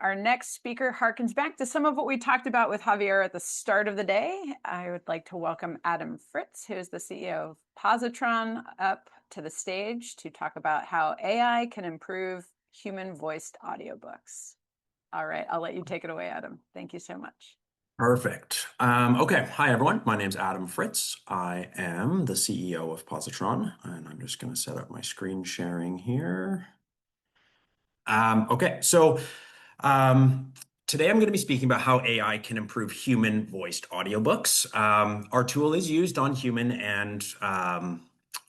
Our next speaker harkens back to some of what we talked about with Javier at the start of the day. I would like to welcome Adam Fritz, who is the CEO of Pozotron, up to the stage to talk about how AI can improve human-voiced audiobooks. All right, I'll let you take it away, Adam. Thank you so much. Perfect. Okay. Hi, everyone. My name's Adam Fritz. I am the CEO of Pozotron, and I'm just going to set up my screen sharing here. Okay. Today I'm going to be speaking about how AI can improve human-voiced audiobooks. Our tool is used on human and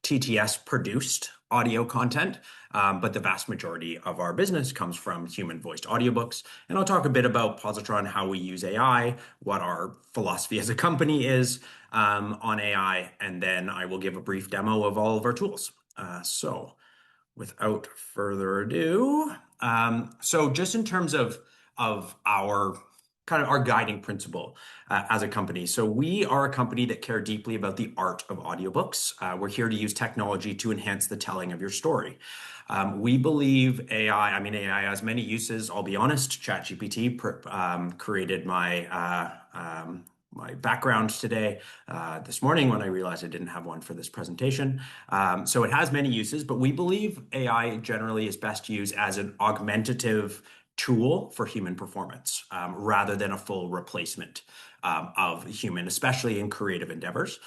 TTS-produced audio content, but the vast majority of our business comes from human-voiced audiobooks. And I'll talk a bit about Pozotron, how we use AI, what our philosophy as a company is on AI, and then I will give a brief demo of all of our tools. Without further ado, just in terms of our guiding principle as a company. So we are a company that care deeply about the art of audiobooks. We're here to use technology to enhance the telling of your story. We believe AI has many uses. I'll be honest, ChatGPT created my background today, this morning when I realized I didn't have one for this presentation. So it has many uses, but we believe AI generally is best used as an augmentative tool for human performance, rather than a full replacement of human, especially in creative endeavors.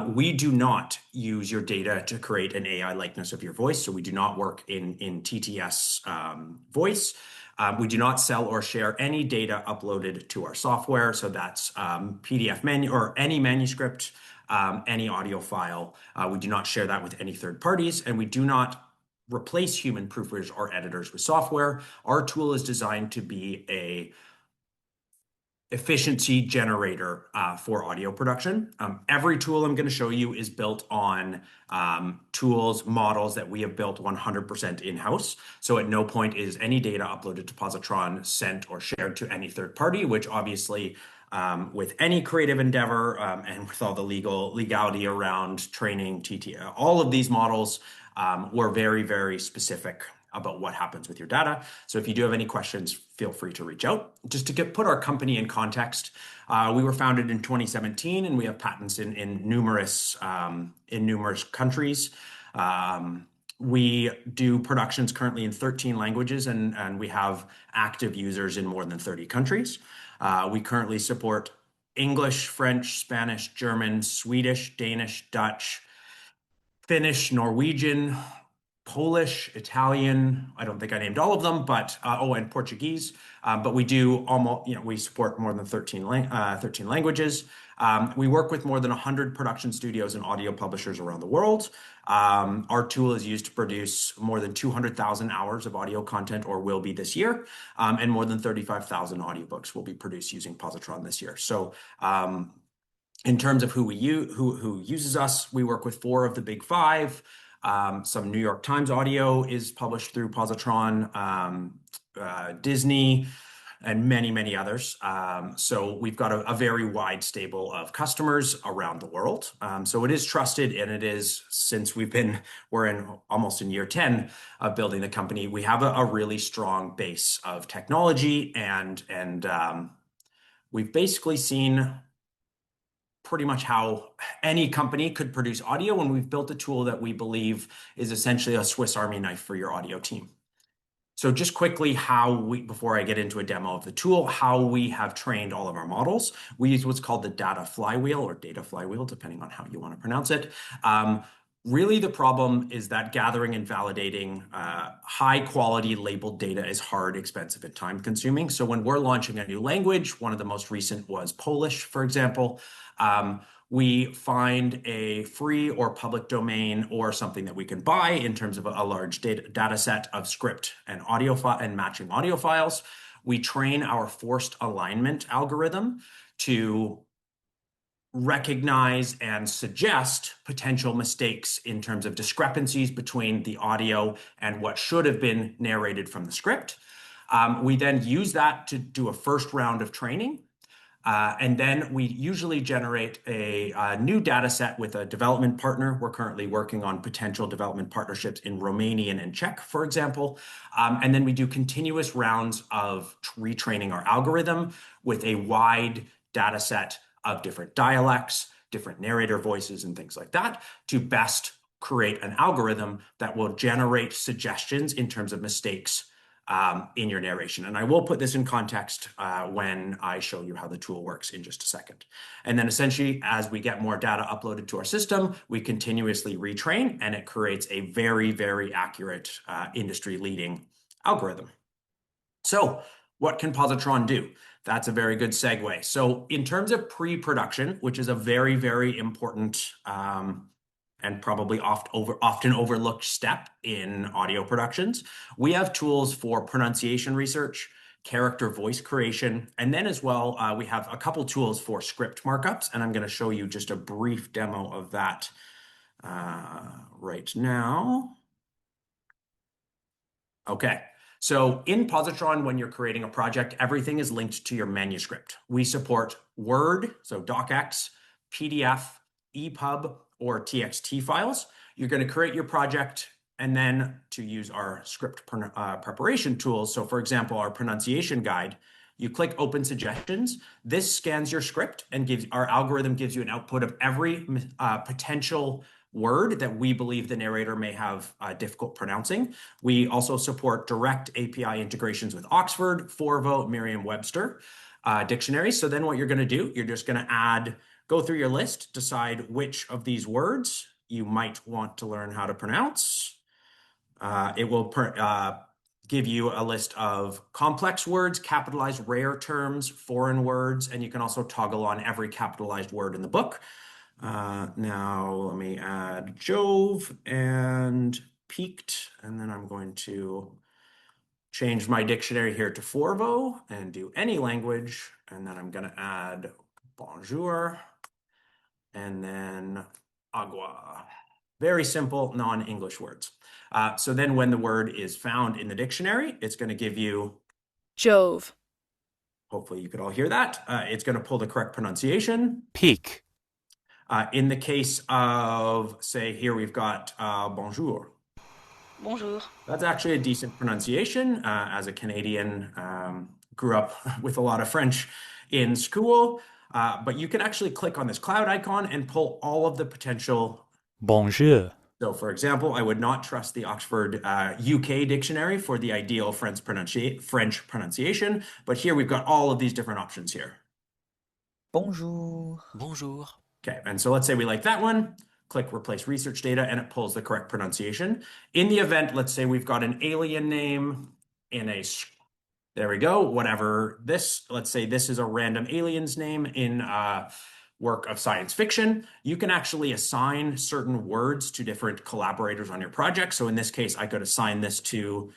We do not use your data to create an AI likeness of your voice, so we do not work in TTS voice. We do not sell or share any data uploaded to our software, so that's PDF menu or any manuscript, any audio file. We do not share that with any third parties, and we do not replace human proofreaders or editors with software. Our tool is designed to be a efficiency generator for audio production. Every tool I'm going to show you is built on tools, models that we have built 100% in-house. So at no point is any data uploaded to Pozotron sent or shared to any third party, which obviously with any creative endeavor and with all the legality around training, all of these models, we're very, very specific about what happens with your data. So if you do have any questions, feel free to reach out. Just to put our company in context, we were founded in 2017, and we have patents in numerous countries. We do productions currently in 13 languages, and we have active users in more than 30 countries. We currently support English, French, Spanish, German, Swedish, Danish, Dutch, Finnish, Norwegian, Polish, Italian. I don't think I named all of them, but and Portuguese. But we do we support more than 13 languages. We work with more than 100 production studios and audio publishers around the world. Our tool is used to produce more than 200,000 hours of audio content, or will be this year, and more than 35,000 audiobooks will be produced using Pozotron this year. So in terms of who uses us, we work with 4 of the big 5. Some New York Times audio is published through Pozotron, Disney, and many, many others. So we've got a very wide stable of customers around the world. So it is trusted, and it is, since we're almost in year 10 of building the company, we have a really strong base of technology, and we've basically seen pretty much how any company could produce audio, and we've built a tool that we believe is essentially a Swiss Army knife for your audio team. So just quickly, before I get into a demo of the tool, how we have trained all of our models. We use what's called the data flywheel, or data flywheel, depending on how you want to pronounce it. Really, the problem is that gathering and validating high-quality labeled data is hard, expensive, and time-consuming. So when we're launching a new language, one of the most recent was Polish, for example, we find a free or public domain or something that we can buy in terms of a large data set of script and audio and matching audio files. We train our forced alignment algorithm to recognize and suggest potential mistakes in terms of discrepancies between the audio and what should have been narrated from the script. We then use that to do a first round of training. And then we usually generate a new data set with a development partner. We're currently working on potential development partnerships in Romanian and Czech, for example. And then we do continuous rounds of retraining our algorithm with a wide data set of different dialects, different narrator voices, and things like that to best create an algorithm that will generate suggestions in terms of mistakes in your narration. And I will put this in context when I show you how the tool works in just a second. And then essentially, as we get more data uploaded to our system, we continuously retrain, and it creates a very, very accurate industry-leading algorithm. So what can Pozotron do? That's a very good segue. So in terms of pre-production, which is a very, very important and probably often overlooked step in audio productions, we have tools for pronunciation research, character voice creation, and then as well, we have a couple tools for script markups, and I'm going to show you just a brief demo of that right now. Okay. So in Pozotron, when you're creating a project, everything is linked to your manuscript. We support Word, so docx, PDF, EPUB, or TXT files. You're going to create your project and then to use our script preparation tools. So for example, our pronunciation guide, you click open suggestions. This scans your script and our algorithm gives you an output of every potential word that we believe the narrator may have difficult pronouncing. We also support direct API integrations with Oxford, Forvo, Merriam-Webster dictionaries. So then what you're going to do, you're just going to go through your list, decide which of these words you might want to learn how to pronounce. It will give you a list of complex words, capitalized rare terms, foreign words, and you can also toggle on every capitalized word in the book. Now let me add Jove and peaked, and then I'm going to change my dictionary here to Forvo and do any language, and then I'm going to add bonjour and then agua. Very simple non-English words. So then when the word is found in the dictionary, it's going to give you Jove. Hopefully you could all hear that. It's going to pull the correct pronunciation. Peak. In the case of, say, here we've got bonjour. Bonjour. That's actually a decent pronunciation. As a Canadian, grew up with a lot of French in school. But you can actually click on this cloud icon and pull all of the potential. Bonjour. So, for example, I would not trust the Oxford UK dictionary for the ideal French pronunciation. But here we've got all of these different options here. Bonjour. Bonjour. Okay, and so let's say we like that one. Click replace research data and it pulls the correct pronunciation. In the event, let's say we've got an alien name in there we go, whatever this, let's say this is a random alien's name in a work of science fiction. You can actually assign certain words to different collaborators on your project. So in this case, I could assign this to,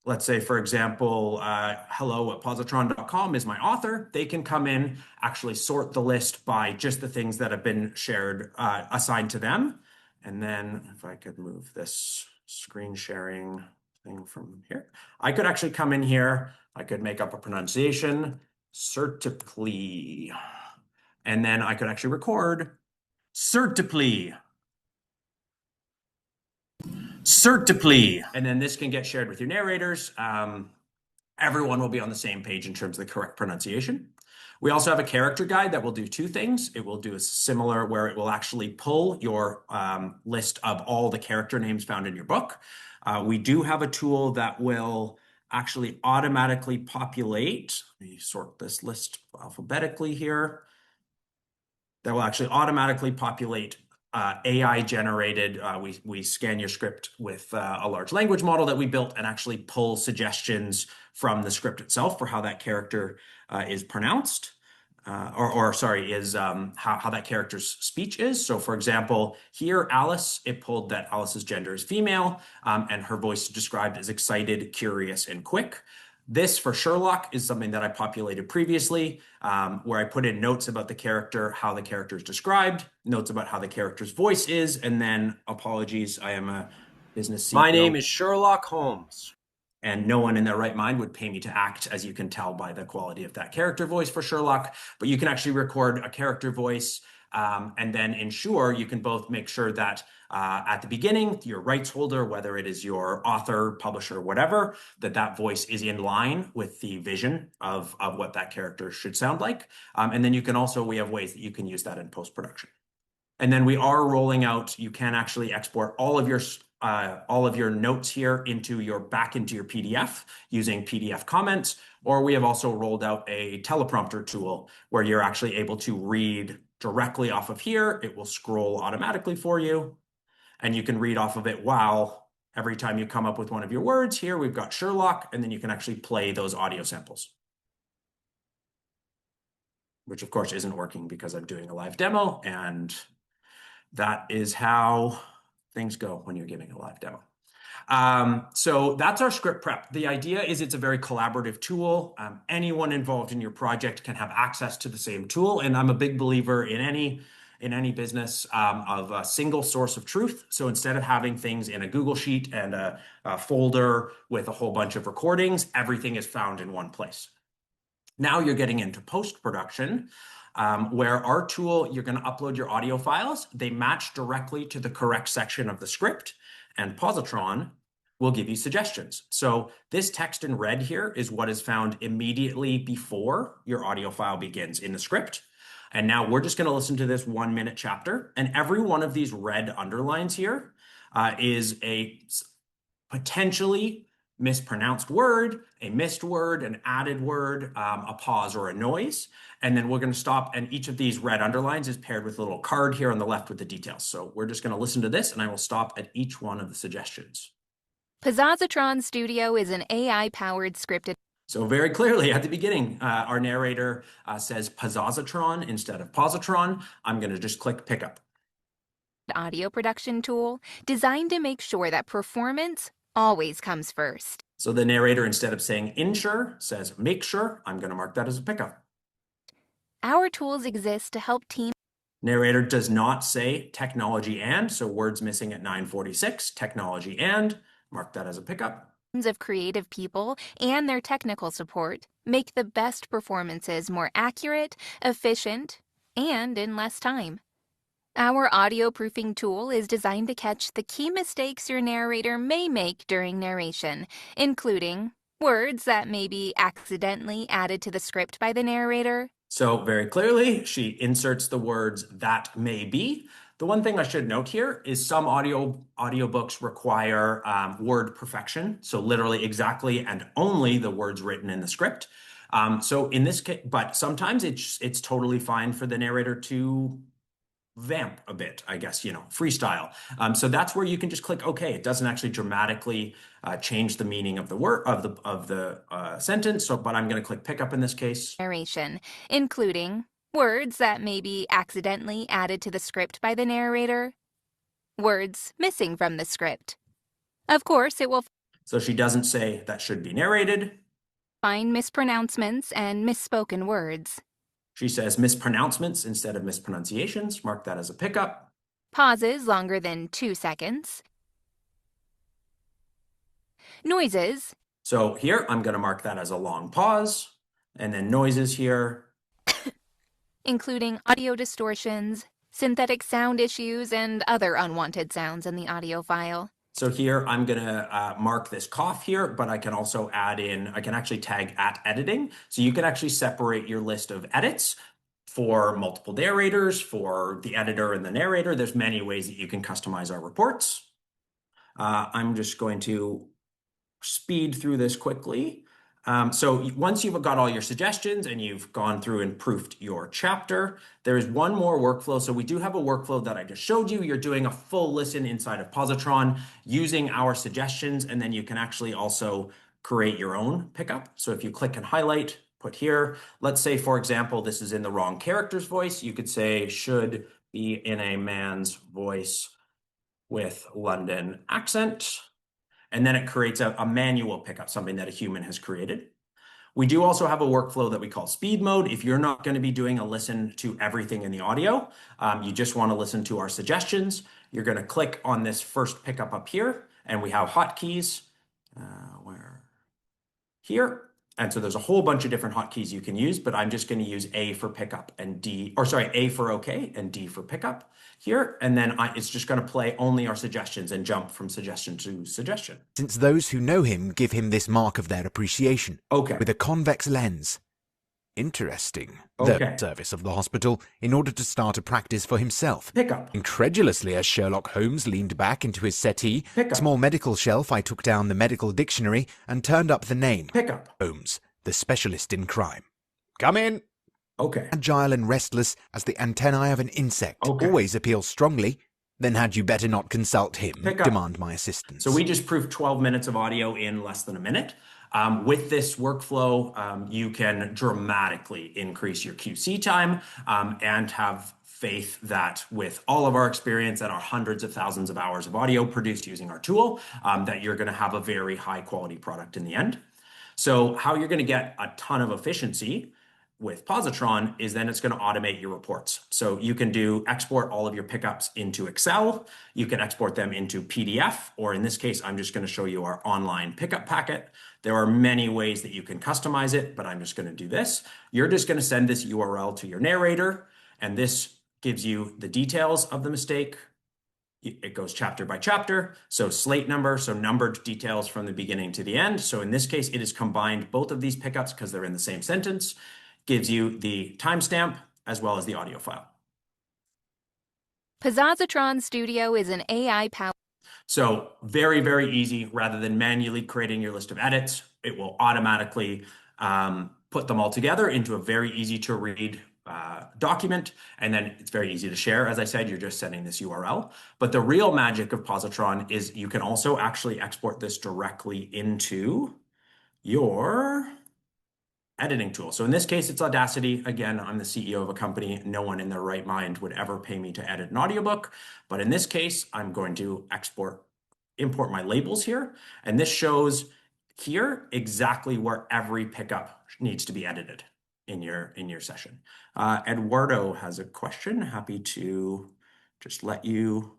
let's say, for example, hello@pozotron.com is my author. They can come in, actually sort the list by just the things that have been shared, assigned to them. And then if I could move this screen sharing thing from here, I could actually come in here. I could make up a pronunciation, certainly. And then I could actually record certainly. Certainly. And then this can get shared with your narrators. Everyone will be on the same page in terms of the correct pronunciation. We also have a character guide that will do two things. It will do a similar where it will actually pull your list of all the character names found in your book. We do have a tool that will actually automatically populate. Let me sort this list alphabetically here. That will actually automatically populate AI generated. We scan your script with a large language model that we built and actually pull suggestions from the script itself for how that character is pronounced, how that character's speech is. So for example, here, Alice, it pulled that Alice's gender is female and her voice is described as excited, curious, and quick. This for Sherlock is something that I populated previously, where I put in notes about the character, how the character is described, notes about how the character's voice is, and then apologies, I am a business CEO. My name is Sherlock Holmes. And no one in their right mind would pay me to act, as you can tell by the quality of that character voice for Sherlock. But you can actually record a character voice and then ensure you can both make sure that at the beginning, your rights holder, whether it is your author, publisher, whatever, that voice is in line with the vision of what that character should sound like. And then we have ways that you can use that in post-production. And then we are rolling out, you can actually export all of your notes here into your PDF using PDF comments, or we have also rolled out a teleprompter tool where you're actually able to read directly off of here. It will scroll automatically for you, and you can read off of it while every time you come up with one of your words. Here we've got Sherlock, and then you can actually play those audio samples, which of course isn't working because I'm doing a live demo, and that is how things go when you're giving a live demo. So that's our script prep. The idea is it's a very collaborative tool. Anyone involved in your project can have access to the same tool. And I'm a big believer in any business of a single source of truth. So instead of having things in a Google Sheet and a folder with a whole bunch of recordings, everything is found in one place. Now you're getting into post-production, where our tool, you're going to upload your audio files. They match directly to the correct section of the script, and Pozotron will give you suggestions. So this text in red here is what is found immediately before your audio file begins in the script. And now we're just going to listen to this 1-minute chapter. And every one of these red underlines here is a potentially mispronounced word, a missed word, an added word, a pause or a noise. And then we're going to stop, and each of these red underlines is paired with a little card here on the left with the details. So we're just going to listen to this, and I will stop at each one of the suggestions. Pozotron Studio is an AI-powered scripted. So very clearly at the beginning, our narrator says Pozotron instead of Pozotron. I'm going to just click pick up. Audio production tool designed to make sure that performance always comes first. So the narrator, instead of saying ensure, says make sure. I'm going to mark that as a pickup. Our tools exist to help teams. Narrator does not say technology and, so words missing at 946, technology and, mark that as a pickup. Of creative people and their technical support make the best performances more accurate, efficient, and in less time. Our audio proofing tool is designed to catch the key mistakes your narrator may make during narration, including words that may be accidentally added to the script by the narrator. So very clearly, she inserts the words that may be. The one thing I should note here is some audiobooks require word perfection. So literally exactly and only the words written in the script. So in this case, but sometimes it's totally fine for the narrator to vamp a bit, I guess, freestyle. So that's where you can just click OK. It doesn't actually dramatically change the meaning of the word of the sentence. So, but I'm going to click pick up in this case. Narration, including words that may be accidentally added to the script by the narrator, words missing from the script. Of course, it will. So she doesn't say that should be narrated. Find mispronouncements and misspoken words. She says mispronouncements instead of mispronunciations. Mark that as a pickup. Pauses longer than 2 seconds. Noises. So here, I'm going to mark that as a long pause. And then noises here. Including audio distortions, synthetic sound issues, and other unwanted sounds in the audio file. So here, I'm going to mark this cough here, but I can also add in, I can actually tag at editing. So you can actually separate your list of edits for multiple narrators, for the editor and the narrator. There's many ways that you can customize our reports. I'm just going to speed through this quickly. So once you've got all your suggestions and you've gone through and proofed your chapter, there is one more workflow. So we do have a workflow that I just showed you. You're doing a full listen inside of Pozotron using our suggestions, and then you can actually also create your own pickup. So if you click and highlight, put here, let's say, for example, this is in the wrong character's voice. You could say should be in a man's voice with London accent. And then it creates a manual pickup, something that a human has created. We do also have a workflow that we call speed mode. If you're not going to be doing a listen to everything in the audio, you just want to listen to our suggestions, you're going to click on this first pickup up here, and we have hotkeys. here. And so there's a whole bunch of different hotkeys you can use, but I'm just going to use A for pickup and A for OK and D for pickup here. And then it's just going to play only our suggestions and jump from suggestion to suggestion. Since those who know him give him this mark of their appreciation. Okay. With a convex lens. Interesting. Okay. The service of the hospital in order to start a practice for himself. Pickup. Incredulously, as Sherlock Holmes leaned back into his settee, Pickup. Small medical shelf, I took down the medical dictionary and turned up the name. Pickup. Holmes, the specialist in crime. Come in. Okay. Agile and restless as the antennae of an insect. Okay. Always appeals strongly. Then had you better not consult him, Pickup. demand my assistance. So we just proved 12 minutes of audio in less than a minute. With this workflow, you can dramatically increase your QC time and have faith that with all of our experience and our hundreds of thousands of hours of audio produced using our tool, that you're going to have a very high quality product in the end. So how you're going to get a ton of efficiency with Pozotron is then it's going to automate your reports. So you can export all of your pickups into Excel. You can export them into PDF, or in this case, I'm just going to show you our online pickup packet. There are many ways that you can customize it, but I'm just going to do this. You're just going to send this URL to your narrator, and this gives you the details of the mistake. It goes chapter by chapter. So slate number, so numbered details from the beginning to the end. So in this case, it has combined both of these pickups because they're in the same sentence. Gives you the timestamp as well as the audio file. Pozotron Studio is an AI-powered. So very, very easy. Rather than manually creating your list of edits, it will automatically put them all together into a very easy to read document. And then it's very easy to share. As I said, you're just sending this URL. But the real magic of Pozotron is you can also actually export this directly into your editing tool. So in this case, it's Audacity. Again, I'm the CEO of a company. No one in their right mind would ever pay me to edit an audiobook. But in this case, I'm going to import my labels here. And this shows here exactly where every pickup needs to be edited in your session. Eduardo has a question. Happy to just let you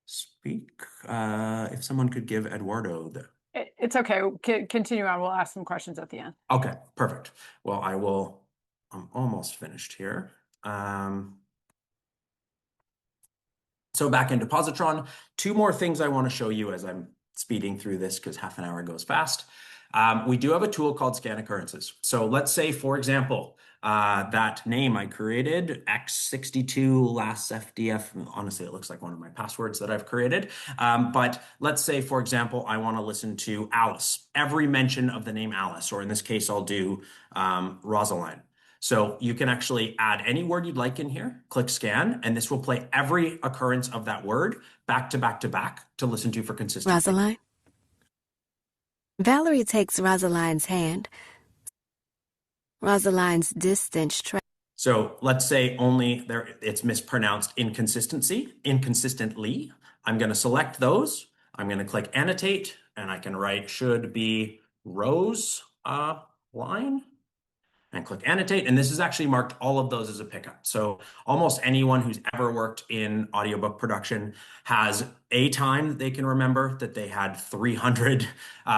speak. If someone could give Eduardo the... It's okay. Continue on. We'll ask some questions at the end. Okay, perfect. Well, I'm almost finished here. So back into Pozotron. Two more things I want to show you as I'm speeding through this because half an hour goes fast. We do have a tool called Scan Occurrences. So let's say, for example, that name I created, X62 last FDF. Honestly, it looks like one of my passwords that I've created. But let's say, for example, I want to listen to Alice, every mention of the name Alice, or in this case, I'll do Rosaline. So you can actually add any word you'd like in here, click scan, and this will play every occurrence of that word back to back to back to listen to for consistency. Rosaline? Valerie takes Rosaline's hand. Rosaline's distance. So let's say it's mispronounced inconsistently. I'm going to select those. I'm going to click annotate, and I can write should be Rose line. And click annotate, and this is actually marked all of those as a pickup. So almost anyone who's ever worked in audiobook production has a time that they can remember that they had 300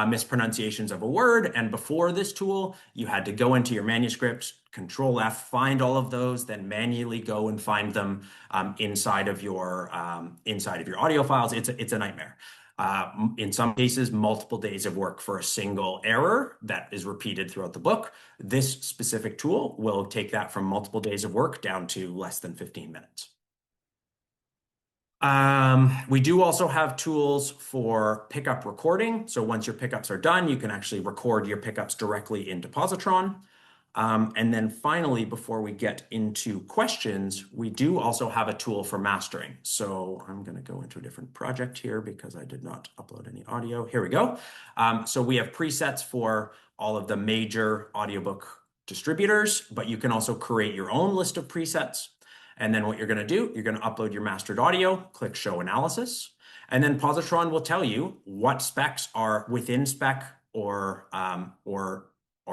mispronunciations of a word. And before this tool, you had to go into your manuscript, Control F, find all of those, then manually go and find them inside of your audio files. It's a nightmare. In some cases, multiple days of work for a single error that is repeated throughout the book. This specific tool will take that from multiple days of work down to less than 15 minutes. We do also have tools for pickup recording. So once your pickups are done, you can actually record your pickups directly into Pozotron. And then finally, before we get into questions, we do also have a tool for mastering. So I'm going to go into a different project here because I did not upload any audio. Here we go. So we have presets for all of the major audiobook distributors, but you can also create your own list of presets. And then what you're going to do, you're going to upload your mastered audio, click Show Analysis, and then Pozotron will tell you what specs are within spec or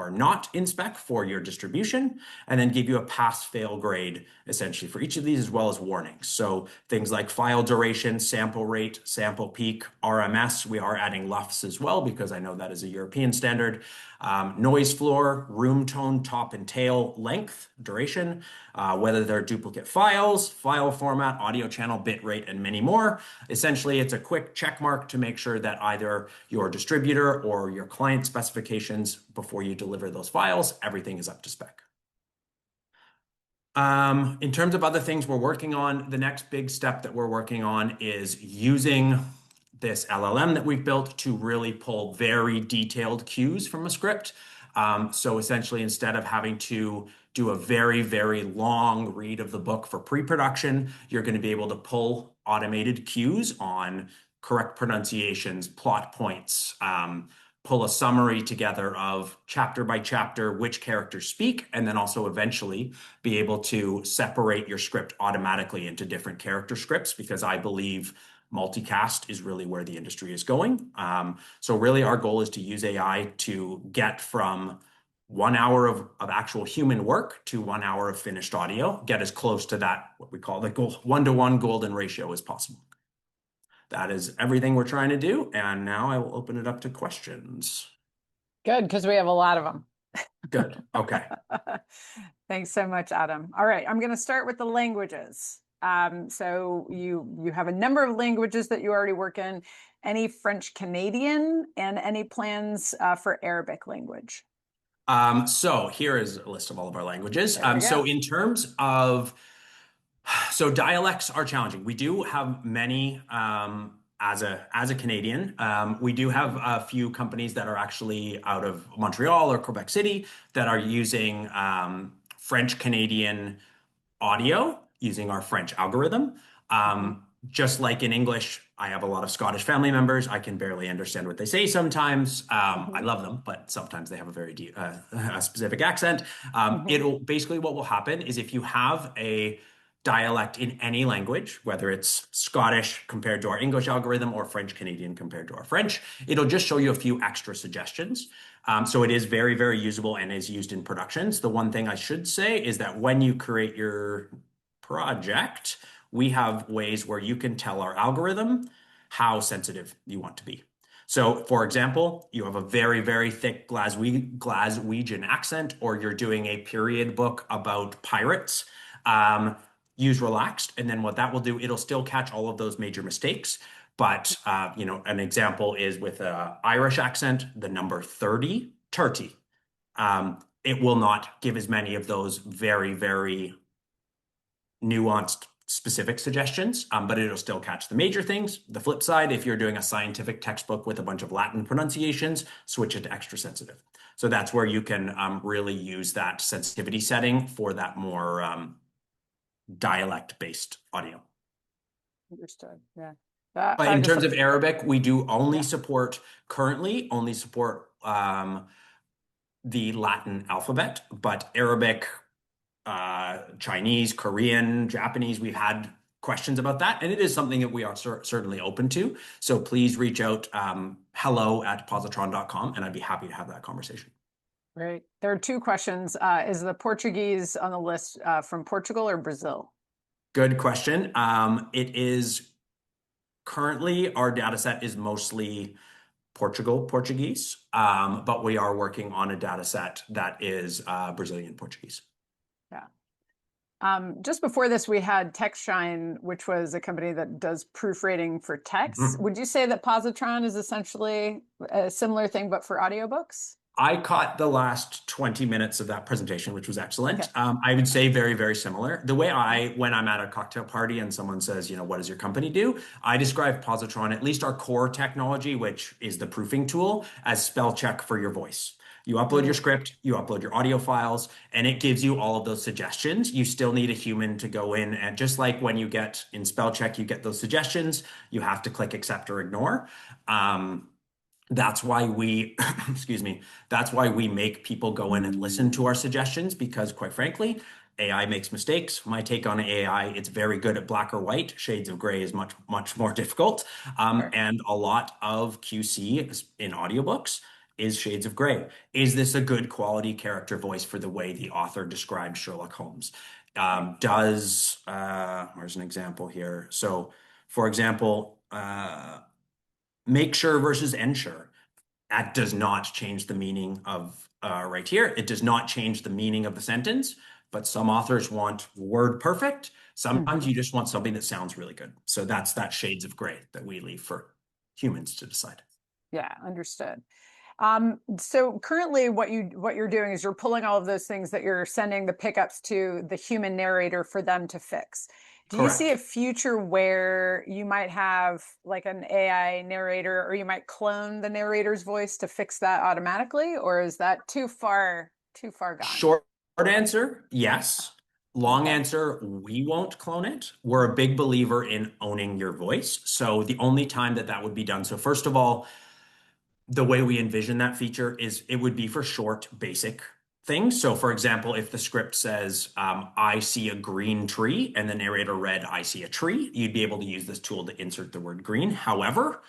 or not in spec for your distribution, and then give you a pass-fail grade essentially for each of these, as well as warnings. So things like file duration, sample rate, sample peak, RMS. We are adding LUFS as well because I know that is a European standard. Noise floor, room tone, top and tail, length, duration, whether they're duplicate files, file format, audio channel, bit rate, and many more. Essentially, it's a quick check mark to make sure that either your distributor or your client specifications before you deliver those files, everything is up to spec. In terms of other things we're working on, the next big step that we're working on is using this LLM that we've built to really pull very detailed cues from a script. So essentially, instead of having to do a very, very long read of the book for pre-production, you're going to be able to pull automated cues on correct pronunciations, plot points, pull a summary together of chapter by chapter, which characters speak, and then also eventually be able to separate your script automatically into different character scripts, because I believe multicast is really where the industry is going. So really our goal is to use AI to get from 1 hour of actual human work to 1 hour of finished audio, get as close to that, what we call the 1-to-1 golden ratio as possible. That is everything we're trying to do. And now I will open it up to questions. Good, because we have a lot of them. Good. Okay. Thanks so much, Adam. All right, I'm going to start with the languages. So you have a number of languages that you already work in. Any French Canadian, and any plans for Arabic language? So here is a list of all of our languages. There we go. So in terms of, so dialects are challenging. We do have many, as a Canadian, we do have a few companies that are actually out of Montreal or Quebec City that are using French Canadian audio using our French algorithm. Just like in English, I have a lot of Scottish family members. I can barely understand what they say sometimes. I love them, but sometimes they have a very deep, a specific accent. It'll basically, what will happen is if you have a dialect in any language, whether it's Scottish compared to our English algorithm or French Canadian compared to our French, it'll just show you a few extra suggestions. So it is very, very usable and is used in productions. The one thing I should say is that when you create your project, we have ways where you can tell our algorithm how sensitive you want to be. So for example, you have a very, very thick Glaswegian accent, or you're doing a period book about pirates, use relaxed. And then what that will do, it'll still catch all of those major mistakes. But, an example is with an Irish accent, the number 30, it will not give as many of those very, very nuanced specific suggestions, but it'll still catch the major things. The flip side, if you're doing a scientific textbook with a bunch of Latin pronunciations, switch it to extra sensitive. So that's where you can really use that sensitivity setting for that more dialect-based audio. Understood. Yeah. But in terms of Arabic, we do only support the Latin alphabet, but Arabic, Chinese, Korean, Japanese, we've had questions about that. And it is something that we are certainly open to. So please reach out, hello@pozotron.com, and I'd be happy to have that conversation. Great. There are two questions. Is the Portuguese on the list from Portugal or Brazil? Good question. It is currently, our data set is mostly Portuguese, but we are working on a data set that is Brazilian Portuguese. Yeah. Just before this, we had TextShine, which was a company that does proofreading for text. Would you say that Pozotron is essentially a similar thing, but for audiobooks? I caught the last 20 minutes of that presentation, which was excellent. Okay. I would say very, very similar. The way when I'm at a cocktail party and someone says, what does your company do? I describe Pozotron, at least our core technology, which is the proofing tool, as spell check for your voice. You upload your script, you upload your audio files, and it gives you all of those suggestions. You still need a human to go in, and just like when you get in spell check, you get those suggestions, you have to click accept or ignore. That's why we, that's why we make people go in and listen to our suggestions, because quite frankly, AI makes mistakes. My take on AI, it's very good at black or white. Shades of gray is much, much more difficult. And a lot of QC in audiobooks is shades of gray. Is this a good quality character voice for the way the author described Sherlock Holmes? Where's an example here? So, for example, make sure versus ensure. That does not change the meaning of right here. It does not change the meaning of the sentence, but some authors want word perfect. Sometimes you just want something that sounds really good. So that's that shades of gray that we leave for humans to decide. Yeah, understood. So currently what you're doing is you're pulling all of those things that you're sending the pickups to the human narrator for them to fix. Do you see a future where you might have like an AI narrator, or you might clone the narrator's voice to fix that automatically, or is that too far gone? Short answer, yes. Long answer, we won't clone it. We're a big believer in owning your voice. So the only time that would be done. So first of all, the way we envision that feature is it would be for short, basic things. So for example, if the script says, I see a green tree, and the narrator read, I see a tree, you'd be able to use this tool to insert the word green. However,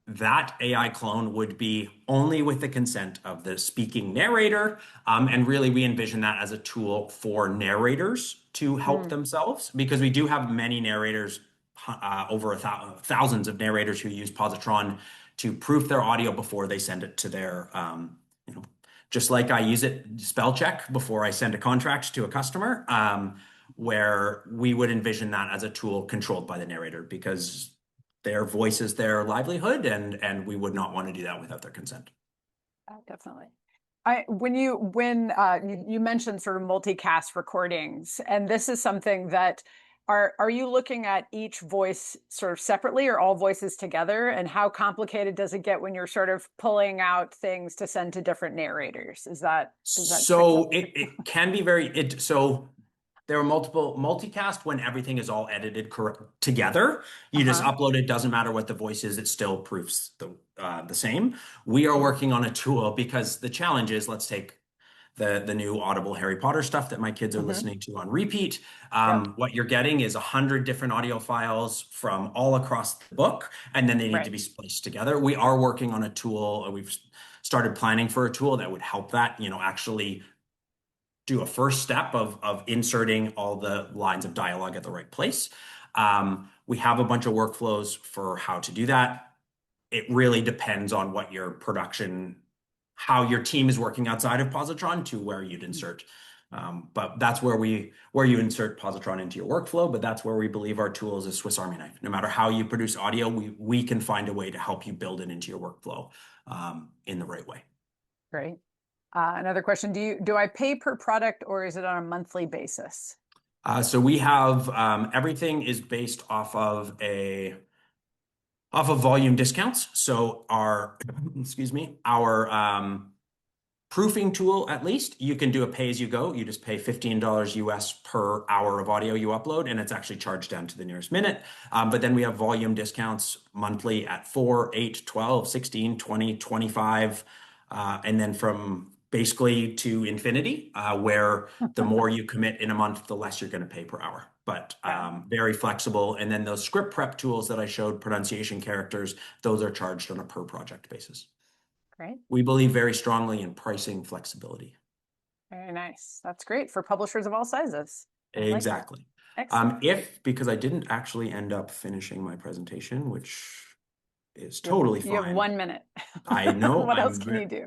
that AI clone would be only with the consent of the speaking narrator. And really, we envision that as a tool for narrators to help themselves, because we do have many narrators, over thousands of narrators who use Pozotron to proof their audio before they send it to their, just like I use it spell check before I send a contract to a customer, where we would envision that as a tool controlled by the narrator, because their voice is their livelihood, and we would not want to do that without their consent. Definitely. When you mentioned sort of multicast recordings, and this is something that are you looking at each voice sort of separately, or all voices together? And how complicated does it get when you're sort of pulling out things to send to different narrators? Is that so it can be so there are multiple multicast when everything is all edited together. You just upload it. Doesn't matter what the voice is. It still proofs the same. We are working on a tool, because the challenge is, let's take the new Audible Harry Potter stuff that my kids are listening to on repeat. What you're getting is 100 different audio files from all across the book, and then they need to be spliced together. We are working on a tool. We've started planning for a tool that would help that, actually do a first step of inserting all the lines of dialogue at the right place. We have a bunch of workflows for how to do that. It really depends on what your production, how your team is working outside of Pozotron to where you'd insert. But that's where you insert Pozotron into your workflow. But that's where we believe our tool is a Swiss Army knife. No matter how you produce audio, we can find a way to help you build it into your workflow in the right way. Great. Another question, do I pay per product, or is it on a monthly basis? So we have, everything is based off of volume discounts. So our proofing tool, at least, you can do a pay as you go. You just pay $15 US per hour of audio you upload, and it's actually charged down to the nearest minute. But then we have volume discounts monthly at 4, 8, 12, 16, 20, 25, and then from basically to infinity, where the more you commit in a month, the less you're going to pay per hour. But very flexible. And then those script prep tools that I showed, pronunciation characters, those are charged on a per project basis. Great. We believe very strongly in pricing flexibility. Very nice. That's great for publishers of all sizes. Exactly. Excellent. Because I didn't actually end up finishing my presentation, which is totally fine. You have 1 minute. I know. What else can you do?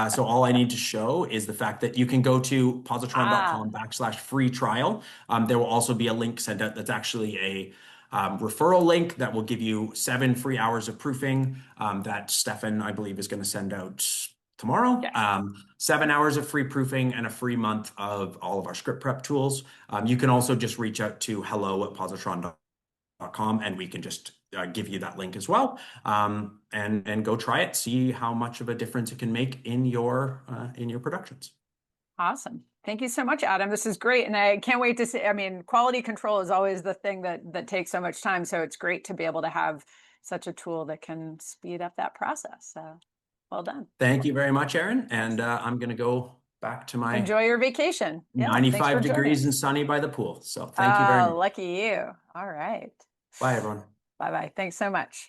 So all I need to show is the fact that you can go to pozotron.com/free trial. There will also be a link sent out that's actually a referral link that will give you 7 free hours of proofing that Stefan, I believe, is going to send out tomorrow. Yes. 7 hours of free proofing and a free month of all of our script prep tools. You can also just reach out to hello@pozotron.com, and we can just give you that link as well, and go try it, see how much of a difference it can make in your productions. Awesome. Thank you so much, Adam. This is great. And I can't wait to see, quality control is always the thing that takes so much time. So it's great to be able to have such a tool that can speed up that process. So well done. Thank you very much, Erin. And I'm going to go back to my enjoy your vacation. 95 degrees and sunny by the pool. So thank you very much. Lucky you. All right. Bye, everyone. Bye-bye. Thanks so much.